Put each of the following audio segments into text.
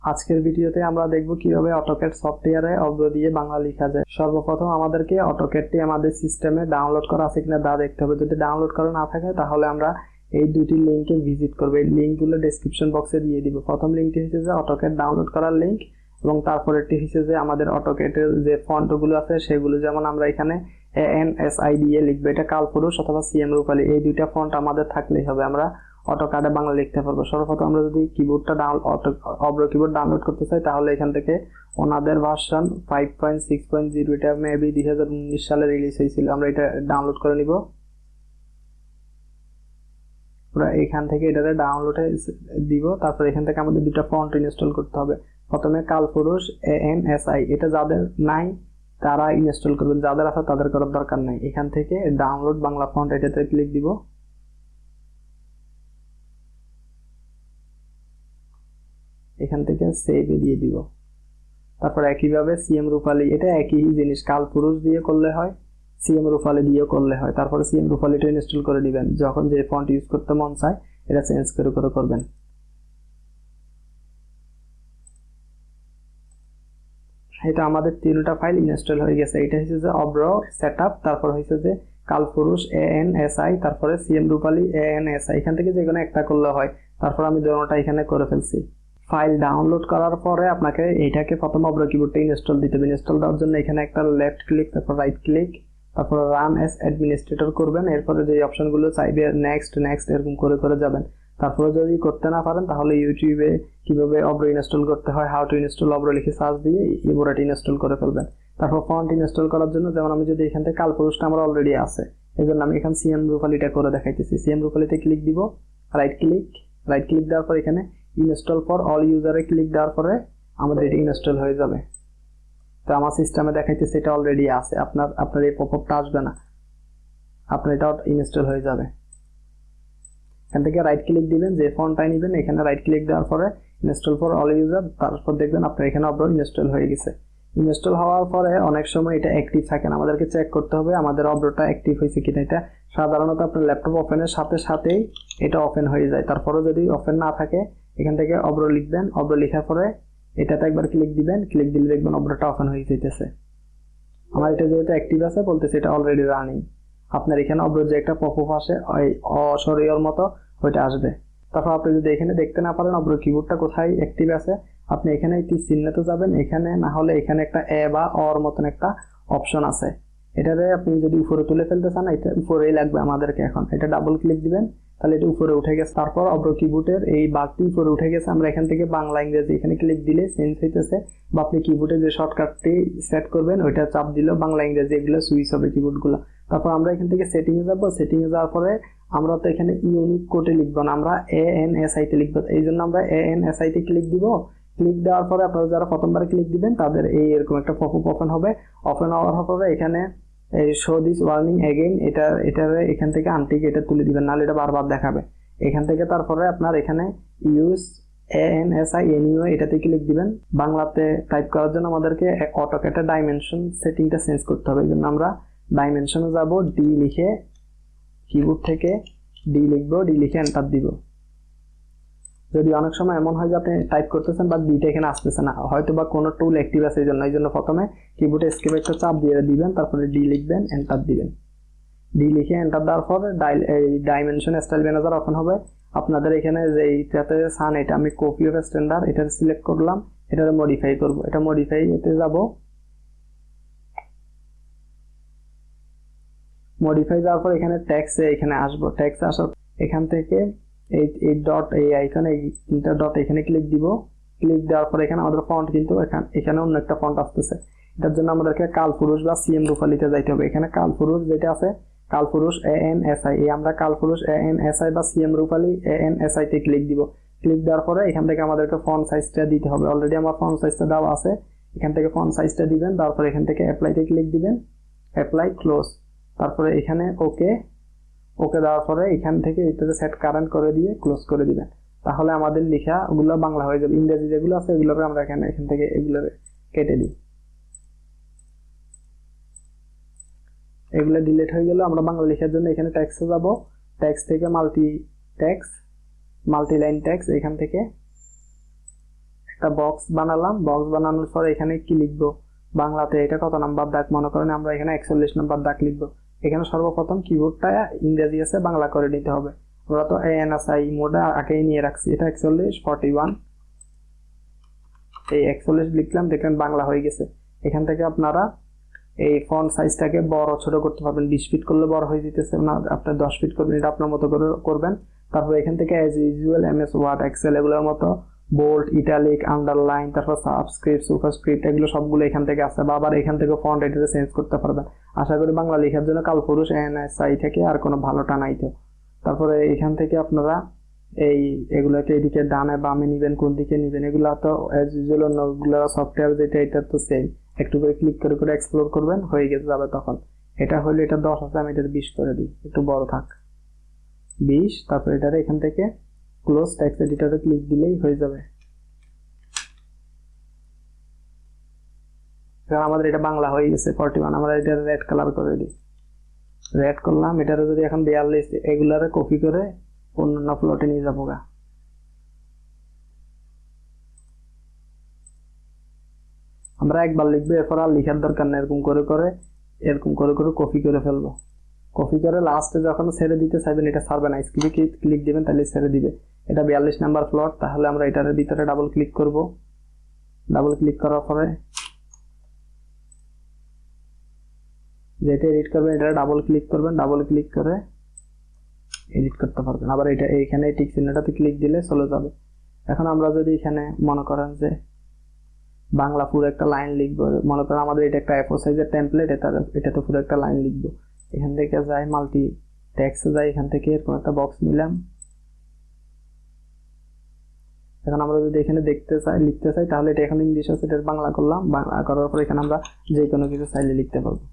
আজকের ভিডিওতে আমরা দেখব কিভাবে অটোক্যাড সফটওয়্যারে অব্র দিয়ে বাংলা লেখা যায়। সর্বপ্রথম আমাদেরকে অটোক্যাডটি আমাদের সিস্টেমে ডাউনলোড করা আছে কিনা তা দেখতে হবে। যদি ডাউনলোড করা না থাকে তাহলে আমরা এই দুটি লিঙ্কে ভিজিট করব। এই লিঙ্কগুলো ডেসক্রিপশন বক্সে দিয়ে দিব। প্রথম লিঙ্কটি হচ্ছে যে অটোক্যাড ডাউনলোড করার লিঙ্ক, এবং তারপরেরটি হচ্ছে যে আমাদের অটোক্যাডের যে ফন্টগুলো আছে সেগুলো, যেমন আমরা এখানে ANSI দিয়ে লিখবো, এটা কালপুরুষ অথবা CM রূপালী, এই দুইটা ফন্ট আমাদের থাকলেই হবে, আমরা অটোক্যাডে বাংলা লিখতে পারবো। সর্বপ্রথম আমরা যদি কিবোর্ডটা অব্র কিবোর্ড ডাউনলোড করতে চাই তাহলে এখান থেকে ওনাদের ভার্সন 5.6.0, এটা মেবি 2019 সালে রিলিজ হয়েছিল, আমরা এটা ডাউনলোড করে নিব। আমরা এখান থেকে এটাতে ডাউনলোডে দিব। তারপর এখান থেকে আমাদের দুটো ফন্ট ইনস্টল করতে হবে। প্রথমে কালপুরুষ ANSI, এটা যাদের নাই তারা ইনস্টল করবেন, যাদের আছে তাদের করার দরকার নাই। এখান থেকে ডাউনলোড বাংলা ফন্ট, এটাতে ক্লিক দিব। এখান থেকে সেভে দিয়ে দিব। তারপর একইভাবে CM রূপালী, এটা একই জিনিস, কালপুরুষ দিয়ে করলে হয়, CM রূপালী দিয়ে করলে হয়। তারপরে CM রূপালীটা ইনস্টল করে দিবেন। যখন যে ফন্ট ইউজ করতে মন চায় এটা চেঞ্জ করে করবেন। এটা আমাদের তিনটা ফাইল ইনস্টল হয়ে গেছে। এটা হচ্ছে যে অব্র সেটআপ, তারপর হচ্ছে যে কালপুরুষ ANSI, তারপরে CM রূপালী ANSI, এখান থেকে যে কোনো একটা করলে হয়। তারপর আমি দুটোটা এখানে করে ফেলছি। ফাইল ডাউনলোড করার পরে আপনাকে এইটাকে প্রথম অব্র কিবোর্ডটা ইনস্টল দিতে হবে। ইনস্টল দেওয়ার জন্য এখানে একটা লেফট ক্লিক, তারপর রাইট ক্লিক, তারপর রান অ্যাজ অ্যাডমিনিস্ট্রেটর করবেন। এরপরে যে অপশনগুলো চাইবে নেক্সট নেক্সট এরকম করে যাবেন। তারপরে যদি করতে না পারেন তাহলে ইউটিউবে কিভাবে অব্র ইনস্টল করতে হয়, হাউ টু ইনস্টল অব্র লিখে সার্চ দিয়ে এবারটি ইনস্টল করে ফেলবেন। তারপর ফন্ট ইনস্টল করার জন্য, যেমন আমি যদি এখান থেকে কালপুরুষটা আমার অলরেডি আছে, এই জন্য আমি এখানে CM রূপালীটা করে দেখাইতেছি। CM রূপালীতে ক্লিক দিব, রাইট ক্লিক দেওয়ার পর এখানে ইনস্টল ফর অল ইউজারে ক্লিক দেওয়ার পরে আমাদের এটা ইনস্টল হয়ে যাবে। তো আমার সিস্টেমে দেখাইতেছে এটা অলরেডি আছে, আপনার এই পপআপটা আসবে না, আপনার এটা ইনস্টল হয়ে যাবে। এখান থেকে রাইট ক্লিক দিবেন, যে ফন্টটাই নেবেন এখানে রাইট ক্লিক দেওয়ার পরে ইনস্টল ফর অল ইউজার, তারপর দেখবেন আপনার এখানে অব্র ইনস্টল হয়ে গেছে। ইনস্টল হওয়ার পরে অনেক সময় এটা অ্যাক্টিভ থাকে না, আমাদেরকে চেক করতে হবে আমাদের অব্রটা অ্যাক্টিভ হয়েছে কিনা। এটা সাধারণত আপনার ল্যাপটপ ওপেনের সাথে সাথেই এটা ওপেন হয়ে যায়। তারপরেও যদি ওপেন না থাকে এখান থেকে অব্র লিখবেন, অব্র লেখার পরে এটাতে একবার ক্লিক দিবেন, ক্লিক দিলে দেখবেন অব্রটা ওপেন হয়ে যেতেছে। আমার এটা যেহেতু অ্যাক্টিভ আছে বলতেছে এটা অলরেডি রানিং। আপনার এখানে অব্র যে একটা পপআপ আসে ওই অসরিয়র মতো ওইটা আসবে। তারপর আপনি যদি এখানে দেখতে না পারেন অব্র কিবোর্ডটা কোথায় অ্যাক্টিভ আছে, আপনি এখানে একটি চিহ্নতে যাবেন, এখানে না হলে এখানে একটা এ বা অর মতন একটা অপশন আছে, এটাতে আপনি যদি উপরে তুলে ফেলতে চান এটা উপরেই লাগবে আমাদেরকে। এখন এটা ডাবল ক্লিক দিবেন, তাহলে এটা উপরে উঠে গেছে। তারপর অব্র কিবোর্ডের এই বারটি উপরে উঠে গেছে। আমরা এখান থেকে বাংলা ইংরেজি এখানে ক্লিক দিলে চেঞ্জ হইতেছে, বা আপনি কিবোর্ডে যে শর্টকাটটি সেট করবেন ওইটা চাপ দিলেও বাংলা ইংরেজি এগুলো সুইচ হবে কিবোর্ডগুলো। তারপর আমরা এখান থেকে সেটিংয়ে যাব, সেটিংয়ে যাওয়ার পরে আমরা তো এখানে ইউনিক কোডে লিখবো না, আমরা ANSI তে লিখবো। এই জন্য আমরা ANSI তে ক্লিক দিব। ক্লিক দেওয়ার পরে আপনারা যারা প্রথমবার ক্লিক দিবেন তাদের এরকম একটা পপআপ ওপেন হবে। ওপেন হওয়ার পরে এখানে এই শো দিস ওয়ার্নিং এগেইন, এখান থেকে আনটিক এটা তুলে দিবেন, নাহলে এটা বারবার দেখাবে। এখান থেকে তারপরে আপনার এখানে ইউজ ANSI anyway এটাতে ক্লিক দিবেন। বাংলাতে টাইপ করার জন্য আমাদেরকে অটোক্যাডের ডাইমেনশন সেটিংটা চেঞ্জ করতে হবে। এই জন্য আমরা ডাইমেনশনে যাব, ডি লিখে কিবোর্ড থেকে ডি লিখবো, ডি লিখে এন্টার দিব। যদি অনেক সময় এমন হয় যে আপনি টাইপ করতেছেন বা ডিটা এখানে আসতেছে না, হয়তো বা কোনো টুল অ্যাক্টিভ আছে, এই জন্য প্রথমে কিবোর্ডে এস্কেপ একটা চাপ দিয়ে দিবেন, তারপরে ডি লিখবেন, এন্টার দিবেন। ডি লিখে এন্টার দেওয়ার পর ডাইমেনশন স্টাইল ম্যানেজার ওপেন হবে। আপনাদের এখানে যে এইটাতে সান, এটা আমি কপি অফ স্ট্যান্ডার্ড এটা সিলেক্ট করলাম, এটা মডিফাই করব। এটা মডিফাই এতে যাব, মডিফাই যাওয়ার পর এখানে ট্যাক্সে এখানে আসবো। ট্যাক্সে আসার এখান থেকে এই ডট, এই আইকন, এই তিনটা ডট এখানে ক্লিক দিব। ক্লিক দেওয়ার পর এখানে আমাদের ফন্ট কিন্তু এখানে অন্য একটা ফন্ট আসতেছে। এটার জন্য আমাদেরকে কালপুরুষ বা CM রূপালীতে যাইতে হবে। এখানে কালপুরুষ যেটা আছে, কালপুরুষ ANSI, এই আমরা কালপুরুষ ANSI বা CM রূপালী ANSI তে ক্লিক দিব। ক্লিক দেওয়ার পরে এখান থেকে আমাদেরকে ফন্ট সাইজটা দিতে হবে। অলরেডি আমার ফন্ট সাইজটা দেওয়া আছে, এখান থেকে ফন্ট সাইজটা দিবেন। তারপর এখান থেকে অ্যাপ্লাইতে ক্লিক দিবেন, অ্যাপ্লাই, ক্লোজ। তারপরে এখানে ওকে দেওয়ার পরে এখান থেকে এটাতে সেট কারেন্ট করে দিয়ে ক্লোজ করে দিবেন। তাহলে আমাদের লেখা ওগুলো বাংলা হয়ে যাবে। ইংরেজি যেগুলো আছে এগুলোকে আমরা এখান থেকে এগুলো কেটে দিই, এগুলো ডিলিট হয়ে গেল। আমরা বাংলা লেখার জন্য এখানে ট্যাক্সে যাব, ট্যাক্স থেকে মাল্টি লাইন ট্যাক্স, এখান থেকে একটা বক্স বানালাম, বক্স বানানোর পর এখানে কি লিখবো বাংলাতে, এটা কত নাম্বার দাগ, মনে করেন আমরা এখানে 41 নাম্বার দাগ লিখবো। এখানে সর্বপ্রথম কিবোর্ডটা ইংরেজি আছে বাংলা করে নিতে হবে। আমরা তো ANSI মোডে আগেই নিয়ে রাখছি, এটা 41 41, এই 41 লিখলাম, দেখেন বাংলা হয়ে গেছে। এখান থেকে আপনারা এই ফন্ট সাইজটাকে বড় ছোট করতে পারবেন, 20 ফিট করলে বড় হয়ে যেতেছে না, আপনি 10 ফিট করবেন, এটা আপনার মতো করে করবেন। তারপর এখান থেকে as usual MS Word Excel এগুলোর মতো বোল্ড, ইটালিক, আন্ডারলাইন, তারপর সাবস্ক্রিপ্ট, সুপারস্ক্রিপ্ট এগুলো সবগুলো এখান থেকে আছে, বা আবার এখান থেকে ফন্ট এটাতে চেঞ্জ করতে পারবেন। আশা করি বাংলা লেখার জন্য কালপুরুষ ANSI থেকে আর কোনো ভালোটা নাই তো। তারপরে এখান থেকে আপনারা এগুলোকে এদিকে ডানে বামে নিবেন, কোন দিকে নিবেন এগুলো তো অ্যাজ ইউজুয়াল অন্যগুলো সফটওয়্যার যেটা এটা তো সেম। একটু করে ক্লিক করে করে এক্সপ্লোর করবেন, হয়ে গেছে যাবে তখন। এটা হলে এটা 10 আছে, আমি এটা 20 করে দিই, একটু বড় থাক 20। তারপর এটারে এখান থেকে ক্লোজ টেক্সট এডিটরে ক্লিক দিলেই হয়ে যাবে। কারণ আমাদের এটা বাংলা হয়ে গেছে 41, আমরা এটা রেড কালার করে দিই, রেড করলাম। এটারে যদি এখন 42 এগুলারে কপি করে অন্য প্লটে নিয়ে যাবো গা। আমরা একবার লিখবো, এরপর আর লিখার দরকার নেই, এরকম করে করে কপি করে ফেলবো। কপি করে লাস্টে যখন ছেড়ে দিতে চাইবেন, এটা ছাড়বে না, স্ক্রিপ্টে ক্লিক দিবেন তাহলে ছেড়ে দিবে। এটা 42 নাম্বার প্লট, তাহলে আমরা এটার ভিতরে ডাবল ক্লিক করব। ডাবল ক্লিক করার পরে যেটা এডিট করবেন এটা ডাবল ক্লিক করবেন, ডাবল ক্লিক করে এডিট করতে পারবেন। আবার এটা এইখানে টিক চিহ্নটাতে ক্লিক দিলে চলে যাবে। এখন আমরা যদি এখানে মনে করেন যে বাংলা পুরো একটা লাইন লিখবো, মনে করেন আমাদের এটা একটা A4 সাইজের টেমপ্লেট, এটাতে পুরো একটা লাইন লিখবো। এখান থেকে যাই মাল্টি টেক্সটে যাই, এখান থেকে এরকম একটা বক্স নিলাম। এখন আমরা যদি এখানে লিখতে চাই তাহলে এটা এখন ইংলিশ আছে, এটা বাংলা করলাম, বাংলা করার পর এখানে আমরা যে কোনো কিছু চাইলে লিখতে পারবো।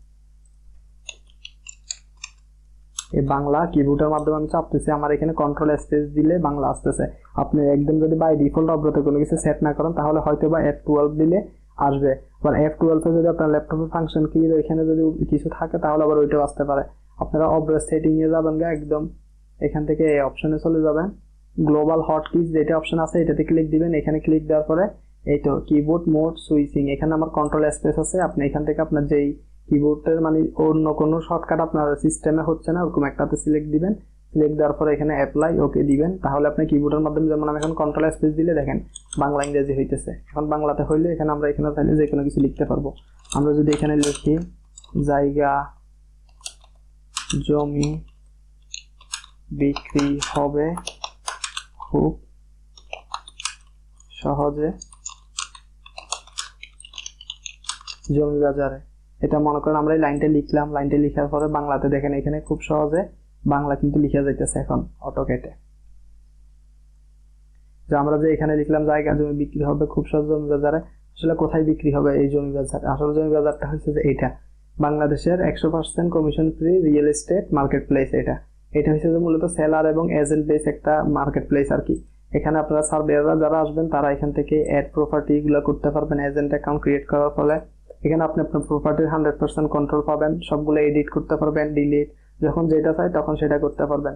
এই বাংলা কিবোর্ডের মাধ্যমে আমি চাপতেছি, আমার এখানে কন্ট্রোল স্পেস দিলে বাংলা আসতেছে। আপনি একদম যদি বাই ডিফল্ট অব্রতে কোনো কিছু সেট না করেন তাহলে হয়তো বা F12 দিলে আসবে। আবার F12 এ যদি আপনার ল্যাপটপের ফাংশন কি এখানে যদি কিছু থাকে তাহলে আবার ওইটাও আসতে পারে। আপনারা অব্রত সেটিং এ যাবেন গা, একদম এখান থেকে এই অপশনে চলে যাবেন, গ্লোবাল হটকিজ যেটা অপশন আছে এটাতে ক্লিক দিবেন। এখানে ক্লিক দেওয়ার পরে এই তো কিবোর্ড মোড সুইচিং, এখানে আমার কন্ট্রোল স্পেস আছে। আপনি এখান থেকে আপনার যেই কিবোর্ডের মানে অন্য কোনো শর্টকাট আপনার সিস্টেমে হচ্ছে না ওরকম একটাতে সিলেক্ট দিবেন। সিলেক্ট দেওয়ার পরে এখানে অ্যাপ্লাই ওকে দিবেন, তাহলে আপনি কিবোর্ডের মাধ্যমে যেমন আমি এখন কন্ট্রোল স্পেস দিলে দেখেন বাংলা ইংরেজি হইতেছে। এখন বাংলাতে হইলে এখানে আমরা এখানে চাইলে যে কোনো কিছু লিখতে পারবো। আমরা যদি এখানে লিখি জায়গা জমি বিক্রি হবে খুব সহজে জমি বাজারে, এটা মনে করেন আমরা এই লাইনটা লিখলাম। লাইনটা লিখার পরে বাংলাতে দেখেন এখানে খুব সহজে বাংলা কিন্তু লিখা যাইতেছে এখন অটোকেটে। যে আমরা যে এখানে লিখলাম জায়গা জমি বিক্রি হবে খুব সহজ জমি বাজারে, আসলে কোথায় বিক্রি হবে এই জমি বাজার? আসলে জমি বাজারটা হচ্ছে যে এটা বাংলাদেশের 100% commission free real estate market place. এটা হচ্ছে যে মূলত সেলার এবং এজেন্ট বেস একটা মার্কেট প্লেস আর কি। এখানে আপনারা সার্ভেয়াররা যারা আসবেন তারা এখান থেকে অ্যাড প্রপার্টি এগুলো করতে পারবেন। এজেন্ট অ্যাকাউন্ট ক্রিয়েট করার ফলে এখানে আপনি আপনার প্রপার্টির 100% কন্ট্রোল পাবেন, সবগুলো এডিট করতে পারবেন, ডিলিট যখন যেটা চাই তখন সেটা করতে পারবেন।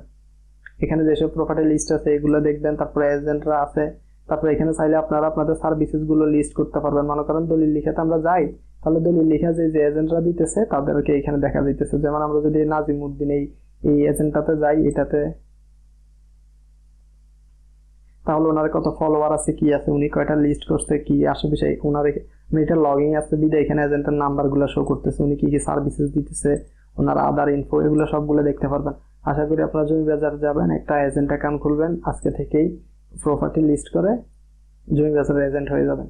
এখানে যেসব প্রপার্টি লিস্ট আছে এগুলো দেখবেন, তারপরে এজেন্টরা আছে, তারপরে এখানে চাইলে আপনারা আপনাদের সার্ভিসেস গুলো লিস্ট করতে পারবেন। মনে করেন দলিল লিখাতে আমরা যাই, তাহলে দলিল লিখা যে এজেন্টরা দিতেছে তাদেরকে এখানে দেখা যাইতেছে। যেমন আমরা যদি নাজিমউদ্দিন এই এজেন্টটাতে যাই এটাতে, তাহলে ওনার কত ফলোয়ার আছে কি আছে, উনি কয়টা লিস্ট করছে কি আশেপাশে ওনার এটা লগইন আছে বিদে এখানে এজেন্টের নাম্বার গুলো শো করতেছে, উনি কি কি সার্ভিসেস দিতেছে, ওনার আদার ইনফো এগুলো সবগুলো দেখতে পারবেন। আশা করি আপনারা জমি বাজার যাবেন, একটা এজেন্ট অ্যাকাউন্ট খুলবেন, আজকে থেকেই প্রপার্টি লিস্ট করে জমি বাজারের এজেন্ট হয়ে যাবেন।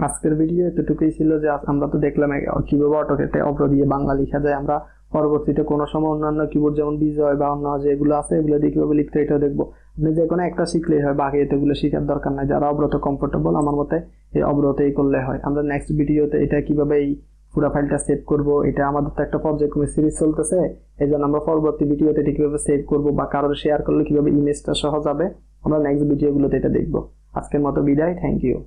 আজকের ভিডিও এতটুকুই ছিল যে আমরা তো দেখলাম কিভাবে অটোকেটে অব্র দিয়ে বাংলা লেখা যায়। আমরা পরবর্তীতে কোনো সময় অন্যান্য কিবোর্ড যেমন বিজয় বা অন্য যেগুলো আছে এগুলো দিয়ে কিভাবে লিখতে এটাও দেখবো। আপনি যে কোনো একটা শিখলেই হয়, বাকি এতগুলো শিখার দরকার নাই। যারা অব্রত কমফোর্টেবল আমার মতে এই অব্রতেই করলে হয়। আমরা নেক্সট ভিডিওতে এটা কিভাবে এই পুরো ফাইলটা সেভ করব, এটা আমাদের তো একটা পর্যায়ক্রমে সিরিজ চলতেছে, এই জন্য আমরা পরবর্তী ভিডিওতে এটা কিভাবে সেভ করবো বা কারোর শেয়ার করলে কিভাবে ইমেজটা সহ যাবে আমরা নেক্সট ভিডিওগুলোতে এটা দেখবো। আজকের মতো বিদায়, থ্যাংক ইউ।